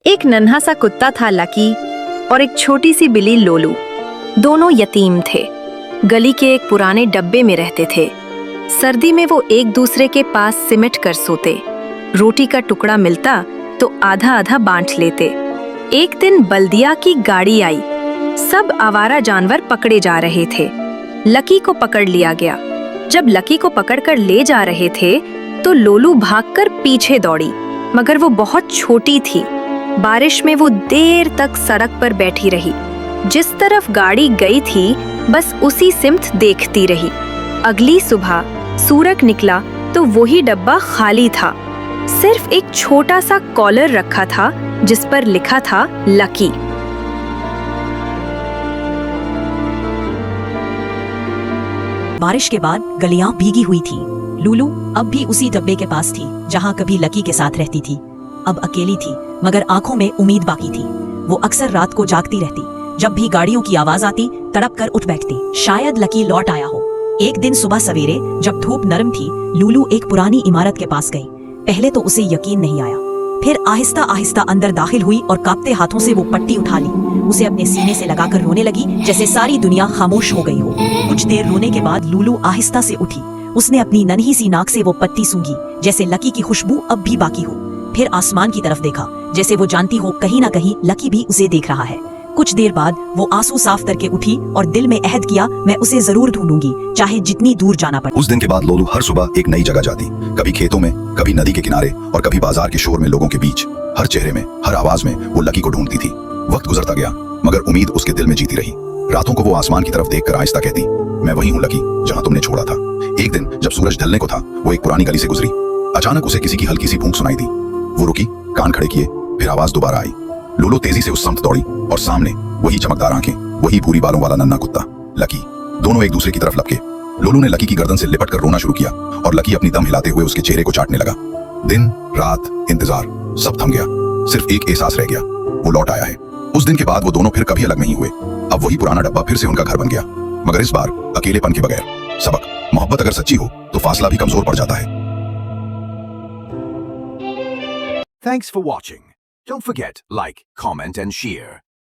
एक नन्हा सा कुत्ता था लकी और एक छोटी सी बिल्ली लोलू। दोनों यतीम थे। गली के एक पुराने डब्बे में रहते थे। सर्दी में वो एक दूसरे के पास सिमट कर सोते। रोटी का टुकड़ा मिलता तो आधा आधा बांट लेते। एक दिन बल्दिया की गाड़ी आई। सब आवारा जानवर पकड़े जा रहे थे। लकी को पकड़ लिया गया। जब लकी को पकड़कर ले जा रहे थे तो लोलू भागकर पीछे दौड़ी, मगर वो बहुत छोटी थी। बारिश में वो देर तक सड़क पर बैठी रही। जिस तरफ गाड़ी गई थी बस उसी सिमत देखती रही। अगली सुबह सूरज निकला तो वही डब्बा खाली था। सिर्फ एक छोटा सा कॉलर रखा था जिस पर लिखा था लकी। बारिश के बाद गलियां भीगी हुई थी। लूलू अब भी उसी डब्बे के पास थी जहां कभी लकी के साथ रहती थी। अब अकेली थी मगर आंखों में उम्मीद बाकी थी। वो अक्सर रात को जागती रहती। जब भी गाड़ियों की आवाज आती तड़प कर उठ बैठती, शायद लकी लौट आया हो। एक दिन सुबह सवेरे जब धूप नरम थी, लूलू एक पुरानी इमारत के पास गई। पहले तो उसे यकीन नहीं आया, फिर आहिस्ता आहिस्ता अंदर दाखिल हुई और कांपते हाथों से वो पट्टी उठा ली। उसे अपने सीने से लगाकर रोने लगी जैसे सारी दुनिया खामोश हो गई हो। कुछ देर रोने के बाद लूलू आहिस्ता से उठी। उसने अपनी नन्ही सी नाक से वो पट्टी सूंघी जैसे लकी की खुशबू अब भी बाकी हो। फिर आसमान की तरफ देखा जैसे वो जानती हो कहीं ना कहीं लकी भी उसे देख रहा है। कुछ देर बाद वो आंसू साफ करके उठी और दिल में अहद किया, मैं उसे जरूर ढूंढूंगी चाहे जितनी दूर जाना पड़े। उस दिन के बाद लोलू हर सुबह एक नई जगह जाती, कभी खेतों में, कभी नदी के किनारे और कभी बाजार के शोर में लोगों के बीच। हर चेहरे में, हर आवाज में वो लकी को ढूंढती थी। वक्त गुजरता गया मगर उम्मीद उसके दिल में जीती रही। रातों को वो आसमान की तरफ देखकर आहिस्ता कहती, मैं वही हूँ लकी जहाँ तुमने छोड़ा था। एक दिन जब सूरज ढलने को था वो एक पुरानी गली से गुजरी। अचानक उसे किसी की हल्की सी फूंक सुनाई दी। वो रुकी, कान खड़े किए, फिर आवाज दोबारा आई। लोलो तेजी से उस समत दौड़ी और सामने वही चमकदार आंखें, वही भूरी बालों वाला नन्हा कुत्ता लकी। दोनों एक दूसरे की तरफ लपके। लोलो ने लकी की गर्दन से लिपट कर रोना शुरू किया और लकी अपनी दम हिलाते हुए उसके चेहरे को चाटने लगा। दिन रात इंतजार सब थम गया। सिर्फ एक एहसास रह गया, वो लौट आया है। उस दिन के बाद वो दोनों फिर कभी अलग नहीं हुए। अब वही पुराना डब्बा फिर से उनका घर बन गया, मगर इस बार अकेलेपन के बगैर। सबक, मोहब्बत अगर सच्ची हो तो फासला भी कमजोर पड़ जाता है। Thanks for watching. Don't forget, like, comment and share.